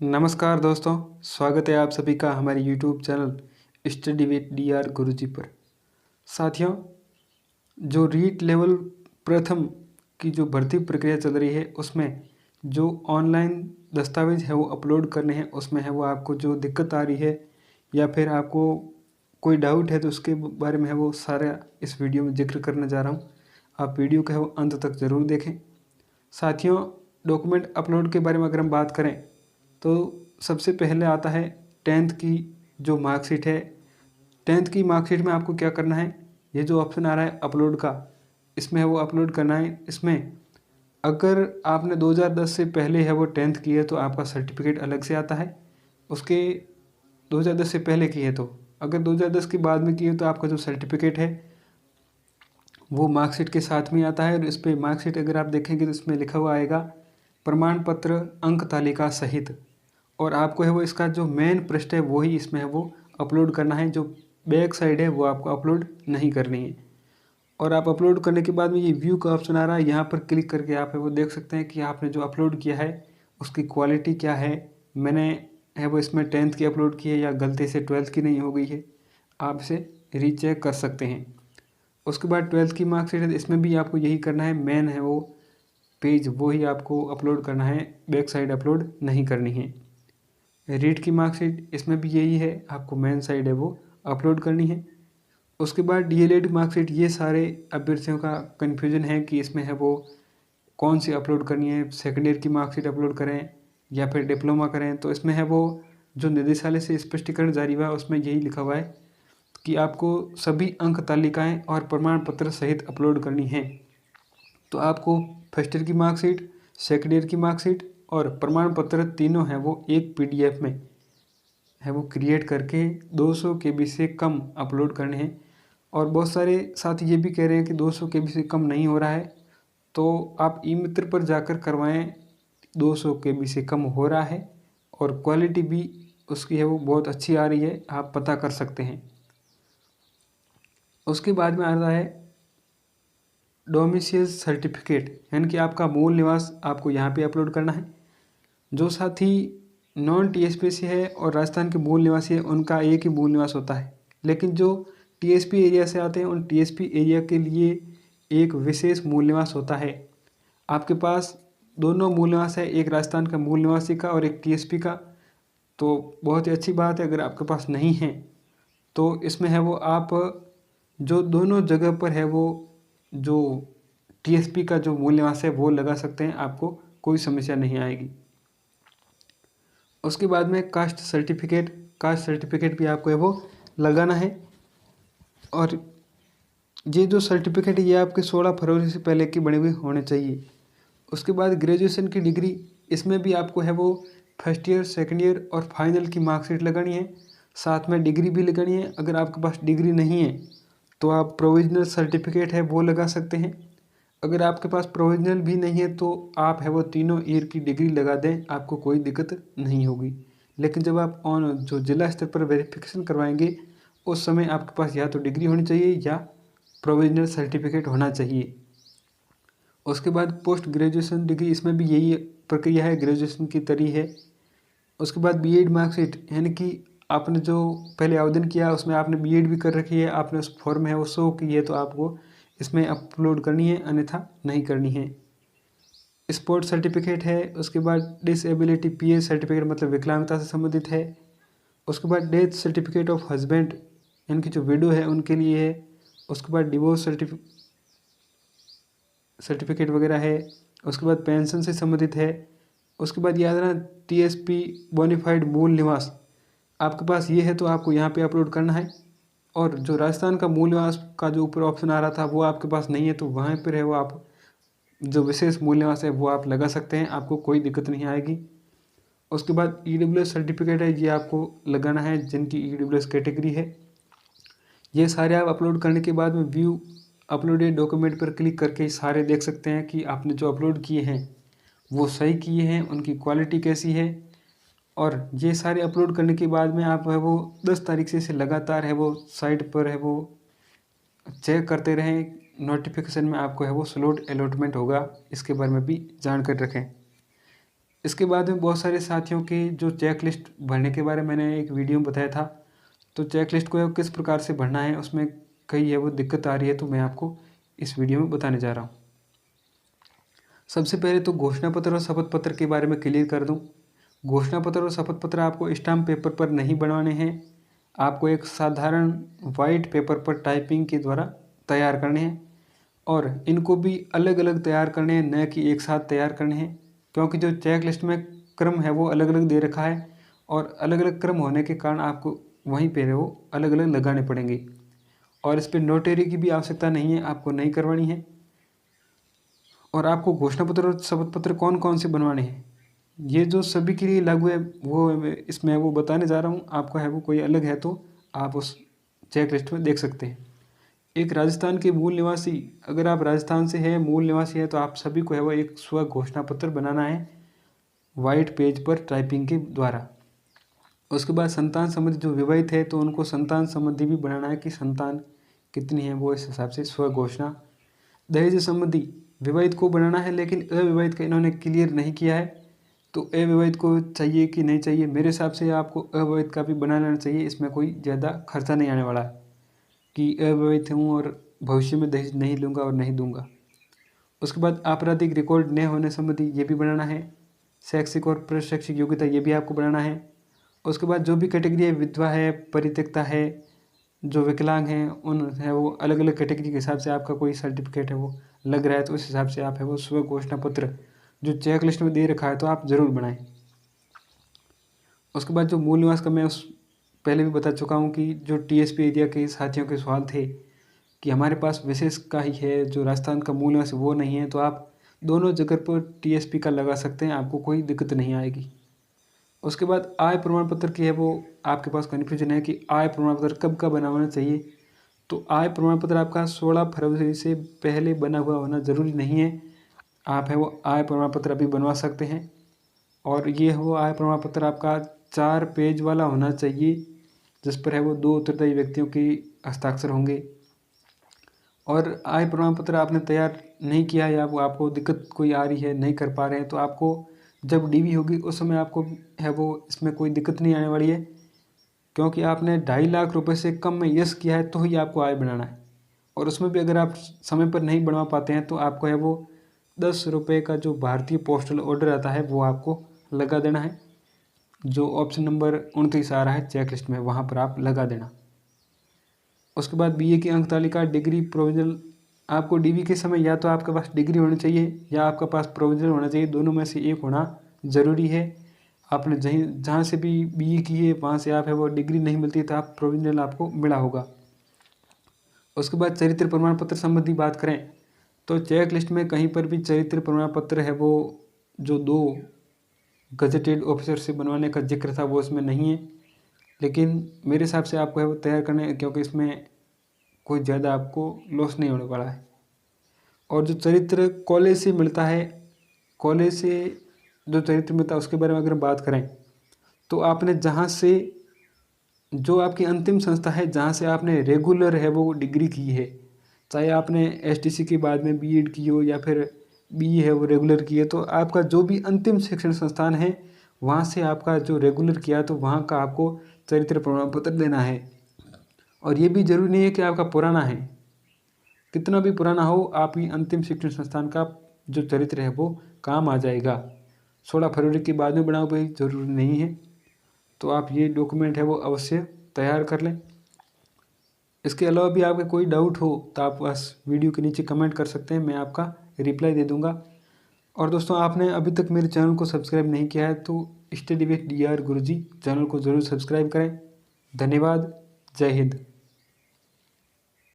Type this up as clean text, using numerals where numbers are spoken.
नमस्कार दोस्तों, स्वागत है आप सभी का हमारे YouTube channel study with DR गुरुजी पर। साथियों, जो रीट लेवल प्रथम की जो भर्ती प्रक्रिया चल रही है उसमें जो ऑनलाइन दस्तावेज है वो अपलोड करने हैं, उसमें है वो आपको जो दिक्कत आ रही है या फिर आपको कोई डाउट है तो उसके बारे में है वो सारा इस वीडियो में जिक्र करने जा रहा हूँ। आप वीडियो को है वो अंत तक ज़रूर देखें। साथियों, डॉक्यूमेंट अपलोड के बारे में अगर हम बात करें तो सबसे पहले आता है 10th की जो मार्कशीट है। 10th की मार्कशीट में आपको क्या करना है, ये जो ऑप्शन आ रहा है अपलोड का, इसमें है वो अपलोड करना है। इसमें अगर आपने 2010 से पहले है वो 10th की है तो आपका सर्टिफिकेट अलग से आता है। उसके 2010 से पहले की है तो, अगर 2010 के बाद में की है तो आपका जो सर्टिफिकेट है वो मार्कशीट के साथ में आता है। और इस पर मार्कशीट अगर आप देखेंगे तो इसमें लिखा हुआ आएगा प्रमाण पत्र अंक तालिका सहित। और आपको है वो इसका जो मेन पृष्ठ है वही इसमें है वो अपलोड करना है, जो बैक साइड है वो आपको अपलोड नहीं करनी है। और आप अपलोड करने के बाद में ये व्यू का ऑप्शन आ रहा है, यहाँ पर क्लिक करके आप है वो देख सकते हैं कि आपने जो अपलोड किया है उसकी क्वालिटी क्या है। मैंने है वो इसमें 10th की अपलोड की है या गलती से 12th की नहीं हो गई है, आप इसे रीचेक कर सकते हैं। उसके बाद 12th की मार्कशीट है, इसमें भी आपको यही करना है, मेन है वो पेज वो ही आपको अपलोड करना है, बैक साइड अपलोड नहीं करनी है। रीट की मार्कशीट, इसमें भी यही है, आपको मेन साइड है वो अपलोड करनी है। उसके बाद DLED मार्कशीट, ये सारे अभ्यर्थियों का कन्फ्यूजन है कि इसमें है वो कौन सी अपलोड करनी है, सेकेंड ईयर की मार्कशीट अपलोड करें या फिर डिप्लोमा करें। तो इसमें है वो जो निदेशालय से स्पष्टीकरण जारी हुआ है उसमें यही लिखा हुआ है कि आपको सभी अंक तालिकाएँ और प्रमाण पत्र सहित अपलोड करनी है। तो आपको फर्स्ट ईयर की मार्कशीट, सेकेंड ईयर की मार्कशीट और प्रमाण पत्र तीनों हैं वो एक PDF में है वो क्रिएट करके 200 KB से कम अपलोड करने हैं। और बहुत सारे साथी ये भी कह रहे हैं कि 200 KB से कम नहीं हो रहा है, तो आप ई-मित्र पर जाकर करवाएं, 200 KB से कम हो रहा है और क्वालिटी भी उसकी है वो बहुत अच्छी आ रही है, आप पता कर सकते हैं। उसके बाद में आ रहा है डोमिसाइल सर्टिफिकेट, यानी कि आपका मूल निवास आपको यहाँ पे अपलोड करना है। जो साथी नॉन TSP से है और राजस्थान के मूल निवासी है उनका एक ही मूल निवास होता है, लेकिन जो TSP एरिया से आते हैं उन TSP एरिया के लिए एक विशेष मूल निवास होता है। आपके पास दोनों मूल निवास है, एक राजस्थान का मूल निवासी का और एक TSP का, तो बहुत ही अच्छी बात है। अगर आपके पास नहीं है तो इसमें है वो आप जो दोनों जगह पर है वो जो TSP का जो मूल निवास है वो लगा सकते हैं, आपको कोई समस्या नहीं आएगी। उसके बाद में कास्ट सर्टिफिकेट भी आपको है वो लगाना है। और ये जो सर्टिफिकेट है ये आपके 16 फरवरी से पहले की बनी हुई होने चाहिए। उसके बाद ग्रेजुएशन की डिग्री, इसमें भी आपको है वो फर्स्ट ईयर, सेकंड ईयर और फाइनल की मार्कशीट लगानी है, साथ में डिग्री भी लगानी है। अगर आपके पास डिग्री नहीं है तो आप प्रोविजनल सर्टिफिकेट है वो लगा सकते हैं। अगर आपके पास प्रोविजनल भी नहीं है तो आप है वो तीनों ईयर की डिग्री लगा दें, आपको कोई दिक्कत नहीं होगी। लेकिन जब आप ऑन जो जिला स्तर पर वेरिफिकेशन करवाएंगे उस समय आपके पास या तो डिग्री होनी चाहिए या प्रोविजनल सर्टिफिकेट होना चाहिए। उसके बाद पोस्ट ग्रेजुएशन डिग्री, इसमें भी यही प्रक्रिया है, ग्रेजुएशन की तरी है। उसके बाद B.Ed मार्कशीट, यानी कि आपने जो पहले आवेदन किया उसमें आपने B.Ed भी कर रखी है, आपने उस फॉर्म में है वो शो की है तो आपको इसमें अपलोड करनी है, अन्यथा नहीं करनी है। स्पोर्ट सर्टिफिकेट है। उसके बाद डिसेबिलिटी PA सर्टिफिकेट, मतलब विकलांगता से संबंधित है। उसके बाद डेथ सर्टिफिकेट ऑफ हस्बैंड, यानी कि जो विडो है उनके लिए है। उसके बाद डिवोर्स सर्टिफिकेट वगैरह है। उसके बाद पेंशन से संबंधित है। उसके बाद याद रखना TSP बोनीफाइड मूल निवास, आपके पास ये है तो आपको यहाँ पे अपलोड करना है। और जो राजस्थान का मूल निवास का जो ऊपर ऑप्शन आ रहा था वो आपके पास नहीं है तो वहाँ पर है वो आप जो विशेष मूल निवास है वो आप लगा सकते हैं, आपको कोई दिक्कत नहीं आएगी। उसके बाद EWS सर्टिफिकेट है, ये आपको लगाना है जिनकी EWS कैटेगरी है। ये सारे आप अपलोड करने के बाद में व्यू अपलोडेड डॉक्यूमेंट पर क्लिक करके सारे देख सकते हैं कि आपने जो अपलोड किए हैं वो सही किए हैं, उनकी क्वालिटी कैसी है। और ये सारे अपलोड करने के बाद में आप है वो 10 तारीख से इसे लगातार है वो साइट पर है वो चेक करते रहें, नोटिफिकेशन में आपको है वो स्लॉट अलॉटमेंट होगा, इसके बारे में भी जानकारी रखें। इसके बाद में बहुत सारे साथियों की जो चेकलिस्ट भरने के बारे में मैंने एक वीडियो में बताया था, तो चेकलिस्ट को किस प्रकार से भरना है उसमें कई है वो दिक्कत आ रही है, तो मैं आपको इस वीडियो में बताने जा रहा हूँ। सबसे पहले तो घोषणा पत्र और शपथ पत्र के बारे में क्लियर कर दूं। घोषणा पत्र और शपथ पत्र आपको स्टाम्प पेपर पर नहीं बनवाने हैं, आपको एक साधारण वाइट पेपर पर टाइपिंग के द्वारा तैयार करने हैं, और इनको भी अलग अलग तैयार करने हैं, न कि एक साथ तैयार करने हैं, क्योंकि जो चेक लिस्ट में क्रम है वो अलग अलग दे रखा है, और अलग अलग क्रम होने के कारण आपको वहीं पर वो अलग अलग लगाने पड़ेंगे, और इस पर नोटरी की भी आवश्यकता नहीं है, आपको नहीं करवानी है। और आपको घोषणा पत्र और शपथ पत्र कौन कौन से बनवाने हैं, ये जो सभी के लिए लागू है वो इसमें वो बताने जा रहा हूँ। आपका है वो कोई अलग है तो आप उस चेक लिस्ट में देख सकते हैं। एक राजस्थान के मूल निवासी, अगर आप राजस्थान से हैं, मूल निवासी है, तो आप सभी को है वो एक स्व घोषणा पत्र बनाना है वाइट पेज पर टाइपिंग के द्वारा। उसके बाद संतान संबंधी जो विवाहित है तो उनको संतान संबंधी भी बनाना है कि संतान कितनी है, वो इस हिसाब से स्व घोषणा। दहेज संबंधी विवाहित को बनाना है, लेकिन अविवाहित का इन्होंने क्लियर नहीं किया है, तो अविवाहित को चाहिए कि नहीं चाहिए। मेरे हिसाब से आपको अविवाहित का भी बना लेना चाहिए, इसमें कोई ज़्यादा खर्चा नहीं आने वाला है कि अविवाहित हूँ और भविष्य में दहेज नहीं लूँगा और नहीं दूंगा। उसके बाद आपराधिक रिकॉर्ड न होने संबंधी ये भी बनाना है। शैक्षिक और प्रशैक्षिक योग्यता ये भी आपको बनाना है। उसके बाद जो भी कैटेगरी है, विधवा है, परित्यक्ता है, जो विकलांग हैं, उन है वो अलग अलग कैटेगरी के हिसाब से आपका कोई सर्टिफिकेट है वो लग रहा है, तो उस हिसाब से आप है वो स्व घोषणा पत्र जो चेक लिस्ट में दे रखा है तो आप ज़रूर बनाएं। उसके बाद जो मूल निवास का मैं उस पहले भी बता चुका हूँ कि जो टीएसपी एरिया के साथियों के सवाल थे कि हमारे पास विशेष का ही है, जो राजस्थान का मूल निवास वो नहीं है, तो आप दोनों जगह पर टीएसपी का लगा सकते हैं, आपको कोई दिक्कत नहीं आएगी। उसके बाद आय प्रमाण पत्र की है वो आपके पास कन्फ्यूजन है कि आय प्रमाण पत्र कब का बनवाना चाहिए, तो आय प्रमाण पत्र आपका 16 फरवरी से पहले बना हुआ होना ज़रूरी नहीं है। आप है वो आय प्रमाण पत्र अभी बनवा सकते हैं, और ये वो आय प्रमाण पत्र आपका 4 पेज वाला होना चाहिए, जिस पर है वो 2 उत्तरदायी व्यक्तियों के हस्ताक्षर होंगे। और आय प्रमाण पत्र आपने तैयार नहीं किया या वो आपको दिक्कत कोई आ रही है, नहीं कर पा रहे हैं, तो आपको जब डीवी होगी उस समय आपको है वो इसमें कोई दिक्कत नहीं आने वाली है, क्योंकि आपने 2.5 लाख रुपए से कम में यस किया है तो ही आपको आय बनाना है। और उसमें भी अगर आप समय पर नहीं बनवा पाते हैं तो आपको है वो 10 रुपये का जो भारतीय पोस्टल ऑर्डर आता है वो आपको लगा देना है, जो ऑप्शन नंबर 29 आ रहा है चेक लिस्ट में, वहाँ पर आप लगा देना। उसके बाद बीए की अंक तालिका, डिग्री, प्रोविजनल। आपको डीवी के समय या तो आपके पास डिग्री होनी चाहिए या आपके पास प्रोविजनल होना चाहिए, दोनों में से एक होना ज़रूरी है। आपने जहाँ से भी बीए की है वहाँ से आप है वो डिग्री नहीं मिलती तो आप प्रोविजनल आपको मिला होगा। उसके बाद चरित्र प्रमाण पत्र संबंधी बात करें तो चेक लिस्ट में कहीं पर भी चरित्र प्रमाण पत्र है वो जो 2 गजेटेड ऑफिसर से बनवाने का जिक्र था वो इसमें नहीं है, लेकिन मेरे हिसाब से आपको है वो तैयार करने, क्योंकि इसमें कोई ज़्यादा आपको लॉस नहीं होने वाला है। और जो चरित्र कॉलेज से मिलता है, कॉलेज से जो चरित्र मिलता है उसके बारे में अगर बात करें तो आपने जहाँ से, जो आपकी अंतिम संस्था है जहाँ से आपने रेगुलर है वो डिग्री की है, चाहे आपने एसटीसी के बाद में बीएड की हो या फिर बीई है वो रेगुलर की है, तो आपका जो भी अंतिम शिक्षण संस्थान है वहाँ से आपका जो रेगुलर किया तो वहाँ का आपको चरित्र प्रमाण पत्र देना है। और ये भी जरूरी नहीं है कि आपका पुराना है, कितना भी पुराना हो आपकी अंतिम शिक्षण संस्थान का जो चरित्र है वो काम आ जाएगा। 16 फरवरी के बाद में बनाओ भाई, जरूरी नहीं है, तो आप ये डॉक्यूमेंट है वो अवश्य तैयार कर लें। इसके अलावा भी आपका कोई डाउट हो तो आप बस वीडियो के नीचे कमेंट कर सकते हैं, मैं आपका रिप्लाई दे दूंगा। और दोस्तों, आपने अभी तक मेरे चैनल को सब्सक्राइब नहीं किया है तो study with DR Guruji channel को ज़रूर सब्सक्राइब करें। धन्यवाद। जय हिंद।